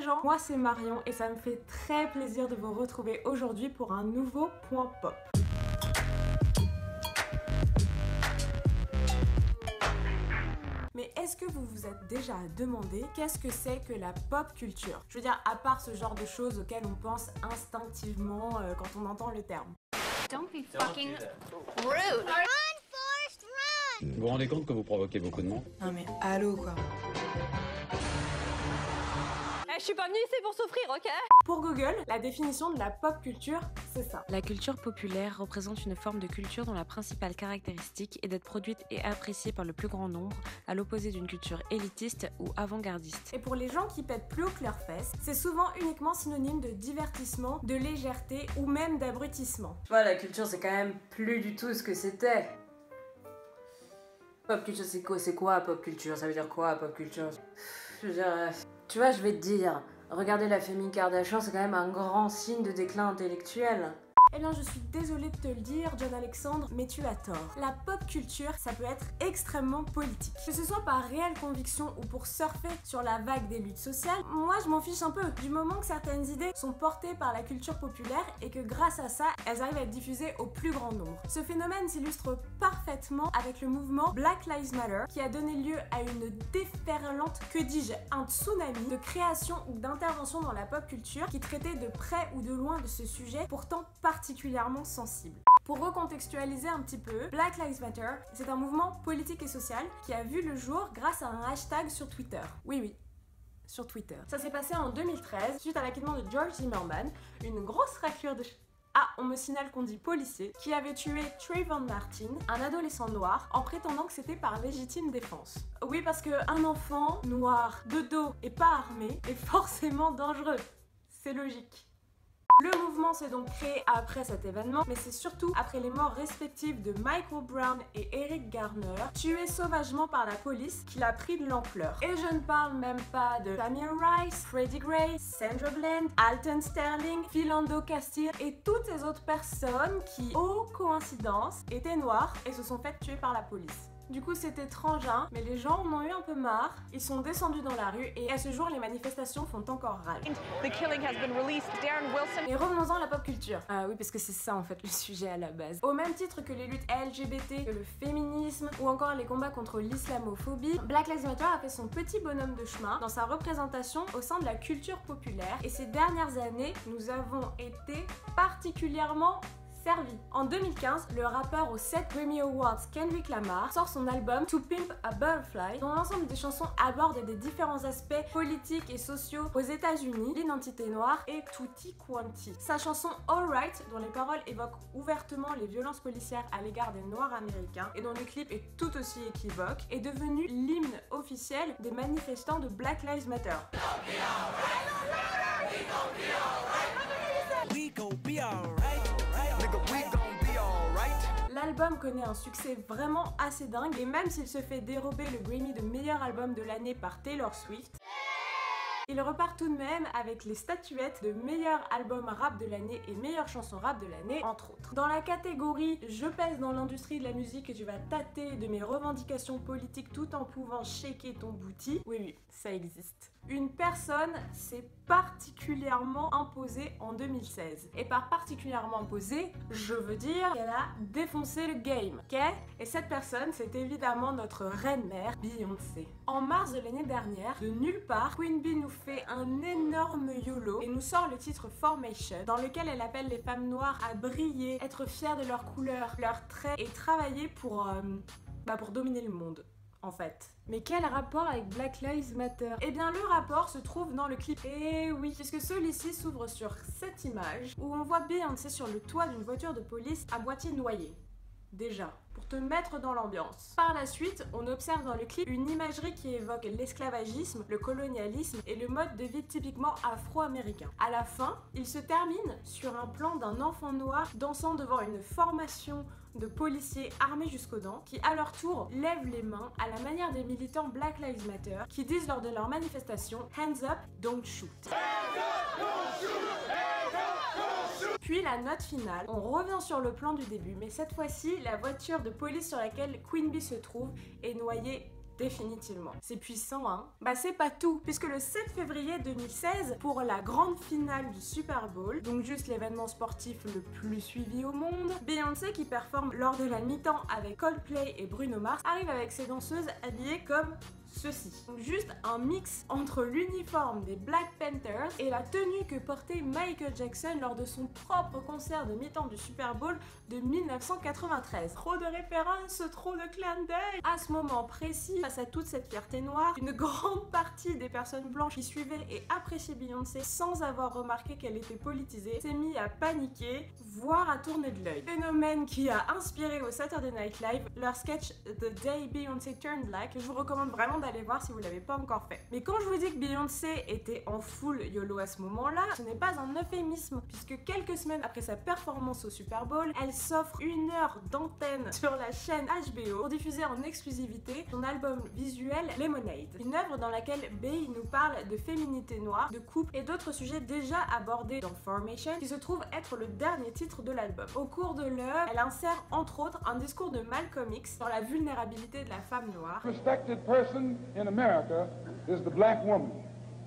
gens, moi c'est Marion et ça me fait très plaisir de vous retrouver aujourd'hui pour un nouveau Point Pop. Mais est-ce que vous vous êtes déjà demandé qu'est-ce que c'est que la pop culture? Je veux dire, à part ce genre de choses auxquelles on pense instinctivement quand on entend le terme. Don't be fucking rude. Run, Forrest, run! Vous vous rendez compte que vous provoquez beaucoup de monde? Non mais allô quoi. Je suis pas venue ici pour souffrir, ok? Pour Google, la définition de la pop culture, c'est ça. La culture populaire représente une forme de culture dont la principale caractéristique est d'être produite et appréciée par le plus grand nombre, à l'opposé d'une culture élitiste ou avant-gardiste. Et pour les gens qui pètent plus haut que leurs fesses, c'est souvent uniquement synonyme de divertissement, de légèreté ou même d'abrutissement. Tu vois, la culture c'est quand même plus du tout ce que c'était. Pop culture c'est quoi pop culture? Ça veut dire quoi pop culture? Je veux dire, tu vois, je vais te dire, regarder la famille Kardashian c'est quand même un grand signe de déclin intellectuel. Eh bien, je suis désolée de te le dire, John Alexandre, mais tu as tort. La pop culture, ça peut être extrêmement politique. Que ce soit par réelle conviction ou pour surfer sur la vague des luttes sociales, moi je m'en fiche un peu. Du moment que certaines idées sont portées par la culture populaire et que grâce à ça, elles arrivent à être diffusées au plus grand nombre. Ce phénomène s'illustre parfaitement avec le mouvement Black Lives Matter qui a donné lieu à une déferlante, que dis-je, un tsunami de création ou d'intervention dans la pop culture qui traitait de près ou de loin de ce sujet pourtant particulièrement sensible. Pour recontextualiser un petit peu, Black Lives Matter, c'est un mouvement politique et social qui a vu le jour grâce à un hashtag sur Twitter. Oui, sur Twitter. Ça s'est passé en 2013, suite à l'acquittement de George Zimmerman, une grosse raclure de... Ah, on me signale qu'on dit policier, qui avait tué Trayvon Martin, un adolescent noir, en prétendant que c'était par légitime défense. Oui, parce qu'un enfant noir, de dos et pas armé, est forcément dangereux. C'est logique. Le mouvement s'est donc créé après cet événement, mais c'est surtout après les morts respectives de Michael Brown et Eric Garner, tués sauvagement par la police, qu'il a pris de l'ampleur. Et je ne parle même pas de Tamir Rice, Freddie Gray, Sandra Bland, Alton Sterling, Philando Castile et toutes ces autres personnes qui, ô coïncidence, étaient noires et se sont faites tuer par la police. Du coup c'est étrange hein, mais les gens en ont eu un peu marre, ils sont descendus dans la rue et à ce jour les manifestations font encore rage. The killing has been released. Darren Wilson. Et revenons-en à la pop culture. Ah oui parce que c'est ça en fait le sujet à la base. Au même titre que les luttes LGBT, que le féminisme ou encore les combats contre l'islamophobie, Black Lives Matter a fait son petit bonhomme de chemin dans sa représentation au sein de la culture populaire et ces dernières années nous avons été particulièrement servi. En 2015, le rappeur aux 7 Grammy Awards Kendrick Lamar sort son album To Pimp a Butterfly, dont l'ensemble des chansons abordent des différents aspects politiques et sociaux aux États-Unis, l'identité noire et tutti quanti. Sa chanson Alright, dont les paroles évoquent ouvertement les violences policières à l'égard des Noirs américains et dont le clip est tout aussi équivoque, est devenu l'hymne officiel des manifestants de Black Lives Matter. L'album connaît un succès vraiment assez dingue et même s'il se fait dérober le Grammy de meilleur album de l'année par Taylor Swift, il repart tout de même avec les statuettes de meilleur album rap de l'année et meilleure chanson rap de l'année, entre autres. Dans la catégorie « Je pèse dans l'industrie de la musique et tu vas tâter de mes revendications politiques tout en pouvant shaker ton booty », oui, ça existe. Une personne s'est particulièrement imposée en 2016. Et par particulièrement imposée, je veux dire qu'elle a défoncé le game, ok? Et cette personne, c'est évidemment notre reine-mère, Beyoncé. En mars de l'année dernière, de nulle part, Queen Bee nous fait un énorme YOLO et nous sort le titre Formation, dans lequel elle appelle les femmes noires à briller, être fières de leur couleur, leurs traits et travailler pour dominer le monde. En fait. Mais quel rapport avec Black Lives Matter? Eh bien le rapport se trouve dans le clip. Et oui, puisque celui-ci s'ouvre sur cette image où on voit Beyoncé sur le toit d'une voiture de police à moitié noyée. Déjà, pour te mettre dans l'ambiance. Par la suite, on observe dans le clip une imagerie qui évoque l'esclavagisme, le colonialisme et le mode de vie typiquement afro-américain. À la fin, il se termine sur un plan d'un enfant noir dansant devant une formation de policiers armés jusqu'aux dents qui à leur tour lèvent les mains à la manière des militants Black Lives Matter qui disent lors de leur manifestation « Hands up, don't shoot ». Puis la note finale, on revient sur le plan du début, mais cette fois-ci, la voiture de police sur laquelle Queen Bee se trouve est noyée définitivement. C'est puissant, hein? Bah c'est pas tout, puisque le 7 février 2016, pour la grande finale du Super Bowl, donc juste l'événement sportif le plus suivi au monde, Beyoncé, qui performe lors de la mi-temps avec Coldplay et Bruno Mars, arrive avec ses danseuses habillées comme ceci. Donc juste un mix entre l'uniforme des Black Panthers et la tenue que portait Michael Jackson lors de son propre concert de mi-temps du Super Bowl de 1993. Trop de références, trop de clins d'œil. À ce moment précis, face à toute cette fierté noire, une grande partie des personnes blanches qui suivaient et appréciaient Beyoncé sans avoir remarqué qu'elle était politisée s'est mis à paniquer, voire à tourner de l'œil. Phénomène qui a inspiré au Saturday Night Live leur sketch The Day Beyoncé Turned Black, que je vous recommande vraiment d'aller voir si vous l'avez pas encore fait. Mais quand je vous dis que Beyoncé était en full YOLO à ce moment-là, ce n'est pas un euphémisme, puisque quelques semaines après sa performance au Super Bowl, elle s'offre 1 heure d'antenne sur la chaîne HBO pour diffuser en exclusivité son album visuel Lemonade, une œuvre dans laquelle Bey nous parle de féminité noire, de couple et d'autres sujets déjà abordés dans Formation, qui se trouve être le dernier titre de l'album. Au cours de l'œuvre, elle insère entre autres un discours de Malcolm X sur la vulnérabilité de la femme noire. Respected person in America is the black woman.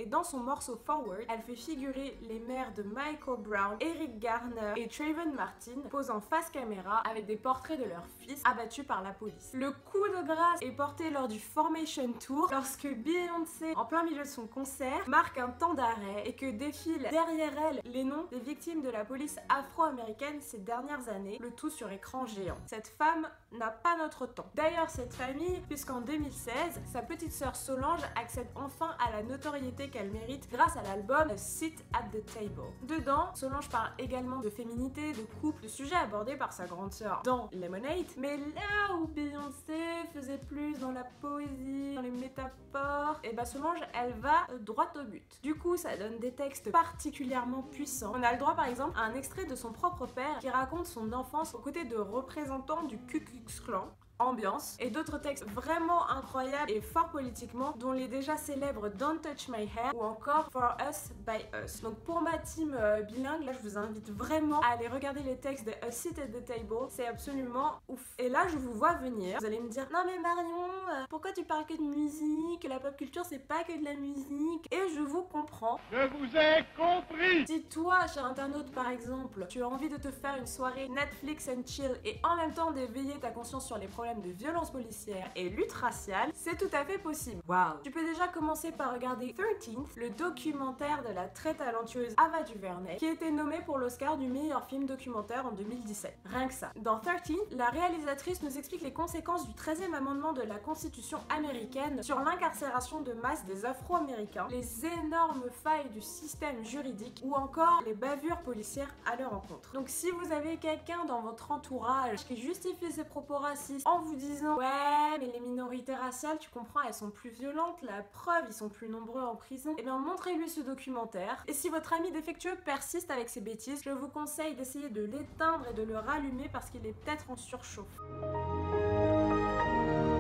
Et dans son morceau Forward, elle fait figurer les mères de Michael Brown, Eric Garner et Trayvon Martin posant face caméra avec des portraits de leurs fils abattus par la police. Le coup de grâce est porté lors du Formation Tour lorsque Beyoncé, en plein milieu de son concert, marque un temps d'arrêt et que défilent derrière elle les noms des victimes de la police afro-américaine ces dernières années, le tout sur écran géant. Cette femme n'a pas notre temps. D'ailleurs, cette famille, puisqu'en 2016, sa petite sœur Solange accède enfin à la notoriété qu'elle mérite grâce à l'album A Seat at the Table. Dedans, Solange parle également de féminité, de couple, de sujets abordés par sa grande sœur dans Lemonade, mais là où Beyoncé faisait plus dans la poésie, dans les métaphores, et bah Solange, elle va droit au but. Du coup, ça donne des textes particulièrement puissants. On a le droit par exemple à un extrait de son propre père qui raconte son enfance aux côtés de représentants du Ku Klux Klan, ambiance, et d'autres textes vraiment incroyables et forts politiquement, dont les déjà célèbres Don't Touch My Hair ou encore For Us by Us. Donc pour ma team bilingue, là je vous invite vraiment à aller regarder les textes de A Seat at the Table, c'est absolument ouf. Et là je vous vois venir, vous allez me dire non mais Marion, pourquoi tu parles que de musique, la pop culture c'est pas que de la musique, et je vous comprends. Je vous ai compris. Si toi, cher internaute par exemple, tu as envie de te faire une soirée Netflix and chill et en même temps d'éveiller ta conscience sur les problèmes de violence policière et lutte raciale, c'est tout à fait possible. Waouh! Tu peux déjà commencer par regarder 13th, le documentaire de la très talentueuse Ava DuVernay, qui a été nommée pour l'Oscar du meilleur film documentaire en 2017. Rien que ça. Dans 13th, la réalisatrice nous explique les conséquences du 13e amendement de la Constitution américaine sur l'incarcération de masse des Afro-Américains, les énormes failles du système juridique ou encore les bavures policières à leur encontre. Donc si vous avez quelqu'un dans votre entourage qui justifie ses propos racistes en vous disant ouais mais les minorités raciales tu comprends elles sont plus violentes, la preuve ils sont plus nombreux en prison, et bien montrez-lui ce documentaire. Et si votre ami défectueux persiste avec ses bêtises, je vous conseille d'essayer de l'éteindre et de le rallumer parce qu'il est peut-être en surchauffe.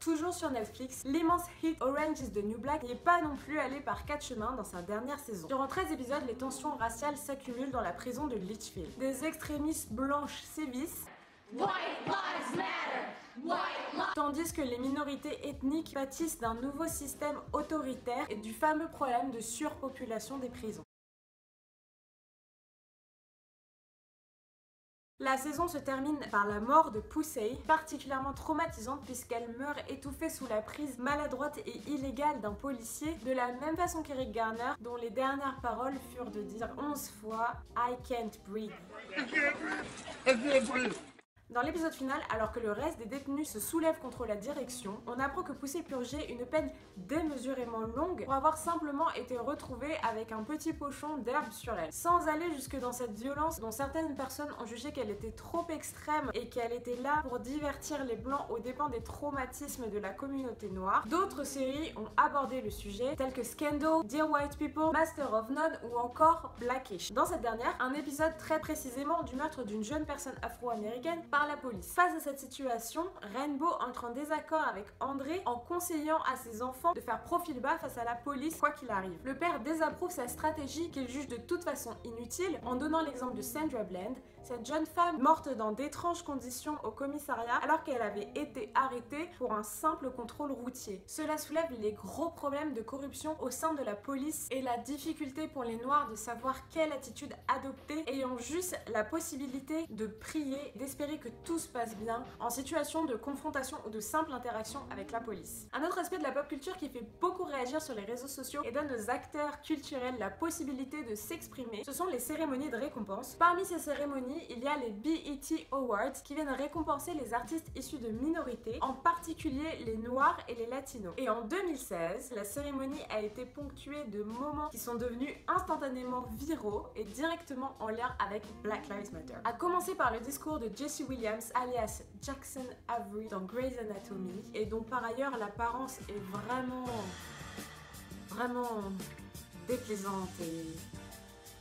Toujours sur Netflix, l'immense hit Orange is the New Black n'est pas non plus allé par 4 chemins dans sa dernière saison. Durant 13 épisodes, les tensions raciales s'accumulent dans la prison de Litchfield. Des extrémistes blanches sévissent, tandis que les minorités ethniques pâtissent d'un nouveau système autoritaire et du fameux problème de surpopulation des prisons. La saison se termine par la mort de Poussey, particulièrement traumatisante puisqu'elle meurt étouffée sous la prise maladroite et illégale d'un policier, de la même façon qu'Eric Garner, dont les dernières paroles furent de dire 11 fois « I can't breathe ». Dans l'épisode final, alors que le reste des détenus se soulèvent contre la direction, on apprend que Poussey purgeait une peine démesurément longue pour avoir simplement été retrouvée avec un petit pochon d'herbe sur elle. Sans aller jusque dans cette violence dont certaines personnes ont jugé qu'elle était trop extrême et qu'elle était là pour divertir les blancs aux dépens des traumatismes de la communauté noire, d'autres séries ont abordé le sujet, telles que Scandal, Dear White People, Master of None ou encore Blackish. Dans cette dernière, un épisode traite précisément du meurtre d'une jeune personne afro-américaine par la police. Face à cette situation, Rainbow entre en désaccord avec André en conseillant à ses enfants de faire profil bas face à la police quoi qu'il arrive. Le père désapprouve sa stratégie qu'il juge de toute façon inutile en donnant l'exemple de Sandra Bland, cette jeune femme morte dans d'étranges conditions au commissariat alors qu'elle avait été arrêtée pour un simple contrôle routier. Cela soulève les gros problèmes de corruption au sein de la police et la difficulté pour les Noirs de savoir quelle attitude adopter, ayant juste la possibilité de prier, d'espérer que tout se passe bien en situation de confrontation ou de simple interaction avec la police. Un autre aspect de la pop culture qui fait beaucoup réagir sur les réseaux sociaux et donne aux acteurs culturels la possibilité de s'exprimer, ce sont les cérémonies de récompense. Parmi ces cérémonies, il y a les BET Awards qui viennent récompenser les artistes issus de minorités, en particulier les Noirs et les Latinos. Et en 2016, la cérémonie a été ponctuée de moments qui sont devenus instantanément viraux et directement en lien avec Black Lives Matter. À commencer par le discours de Jesse Williams alias Jackson Avery dans Grey's Anatomy, et dont par ailleurs l'apparence est vraiment déplaisante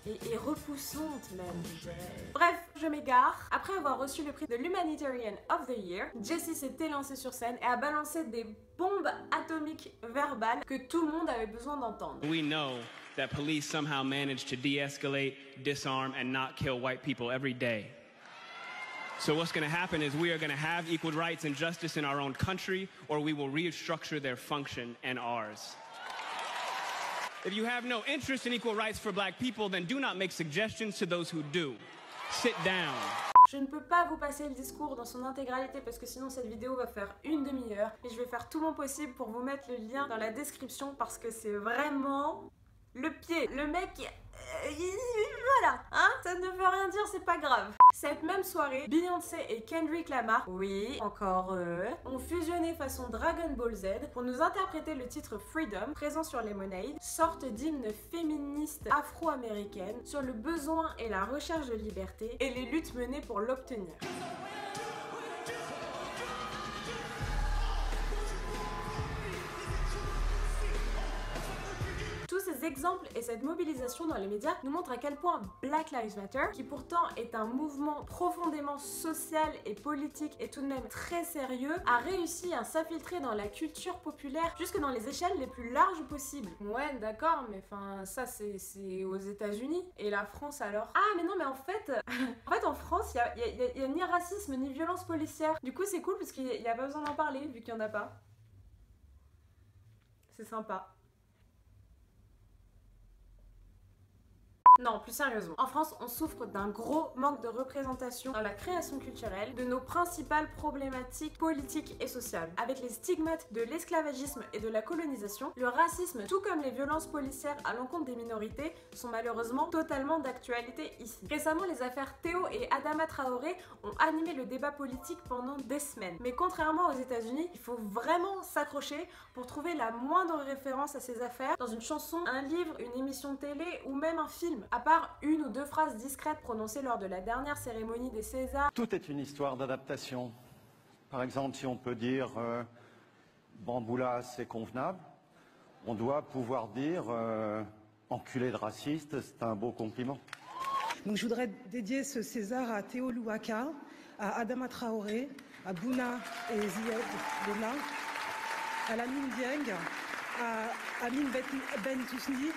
et repoussante même, je dirais. Bref, je m'égare. Après avoir reçu le prix de l'Humanitarian of the Year, Jesse s'est élancé sur scène et a balancé des bombes atomiques verbales que tout le monde avait besoin d'entendre. We know that police somehow manage to de-escalate, disarm, and not kill white people every day. So what's going to happen is we are going to have equal rights and justice in our own country, or we will restructure their function and ours. If you have no interest in equal rights for black people, then do not make suggestions to those who do. Sit down. Je ne peux pas vous passer le discours dans son intégralité parce que sinon cette vidéo va faire une demi-heure, mais je vais faire tout mon possible pour vous mettre le lien dans la description parce que c'est vraiment le pied. Le mec, voilà, hein, ça ne veut rien dire, c'est pas grave. Cette même soirée, Beyoncé et Kendrick Lamar, oui, encore eux, ont fusionné façon Dragon Ball Z pour nous interpréter le titre Freedom, présent sur Lemonade, sorte d'hymne féministe afro-américaine sur le besoin et la recherche de liberté et les luttes menées pour l'obtenir. Ces exemples et cette mobilisation dans les médias nous montrent à quel point Black Lives Matter, qui pourtant est un mouvement profondément social et politique et tout de même très sérieux, a réussi à s'infiltrer dans la culture populaire jusque dans les échelles les plus larges possibles. Ouais, d'accord, mais enfin ça c'est aux États-Unis et la France alors. Ah mais non, mais en fait en France il y a ni racisme ni violence policière. Du coup c'est cool parce qu'il n'y a pas besoin d'en parler vu qu'il n'y en a pas. C'est sympa. Non, plus sérieusement. En France, on souffre d'un gros manque de représentation dans la création culturelle de nos principales problématiques politiques et sociales. Avec les stigmates de l'esclavagisme et de la colonisation, le racisme, tout comme les violences policières à l'encontre des minorités, sont malheureusement totalement d'actualité ici. Récemment, les affaires Théo et Adama Traoré ont animé le débat politique pendant des semaines. Mais contrairement aux États-Unis, il faut vraiment s'accrocher pour trouver la moindre référence à ces affaires dans une chanson, un livre, une émission de télé ou même un film. À part une ou deux phrases discrètes prononcées lors de la dernière cérémonie des Césars. Tout est une histoire d'adaptation. Par exemple, si on peut dire Bamboula, c'est convenable, on doit pouvoir dire enculé de raciste, c'est un beau compliment. Donc je voudrais dédier ce César à Théo Louaka, à Adama Traoré, à Bouna et Ziyad Bella, à Lamine Dieng, à Amin Ben Tousni,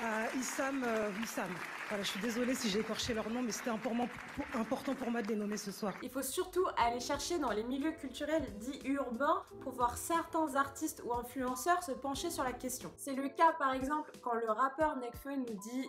à Issam Wissam. Voilà, je suis désolée si j'ai écorché leur nom, mais c'était important pour moi de les nommer ce soir. Il faut surtout aller chercher dans les milieux culturels dits urbains pour voir certains artistes ou influenceurs se pencher sur la question. C'est le cas par exemple quand le rappeur Nekfeu nous dit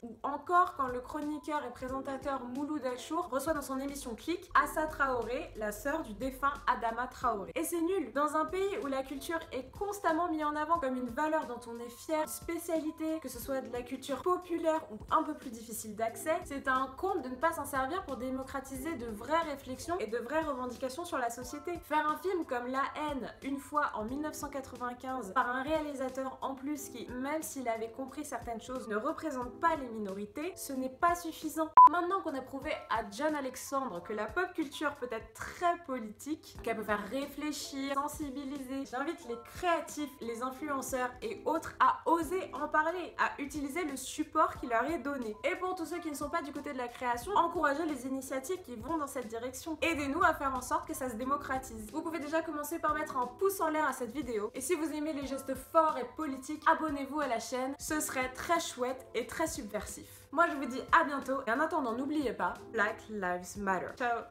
ou encore quand le chroniqueur et présentateur Mouloud Achour reçoit dans son émission Click Assa Traoré, la sœur du défunt Adama Traoré. Et c'est nul, dans un pays où la culture est constamment mise en avant comme une valeur dont on est fier, une spécialité, que ce soit de la culture populaire ou un peu plus difficile d'accès, c'est un comble de ne pas s'en servir pour démocratiser de vraies réflexions et de vraies revendications sur la société. Faire un film comme La Haine, une fois en 1995, par un réalisateur en plus qui, même s'il avait compris certaines choses, ne représente pas les minorités, ce n'est pas suffisant. Maintenant qu'on a prouvé à John Alexandre que la pop culture peut être très politique, qu'elle peut faire réfléchir, sensibiliser, j'invite les créateurs créatifs, les influenceurs et autres à oser en parler, à utiliser le support qui leur est donné. Et pour tous ceux qui ne sont pas du côté de la création, encouragez les initiatives qui vont dans cette direction. Aidez-nous à faire en sorte que ça se démocratise. Vous pouvez déjà commencer par mettre un pouce en l'air à cette vidéo. Et si vous aimez les gestes forts et politiques, abonnez-vous à la chaîne. Ce serait très chouette et très subversif. Moi je vous dis à bientôt et en attendant n'oubliez pas, Black Lives Matter. Ciao.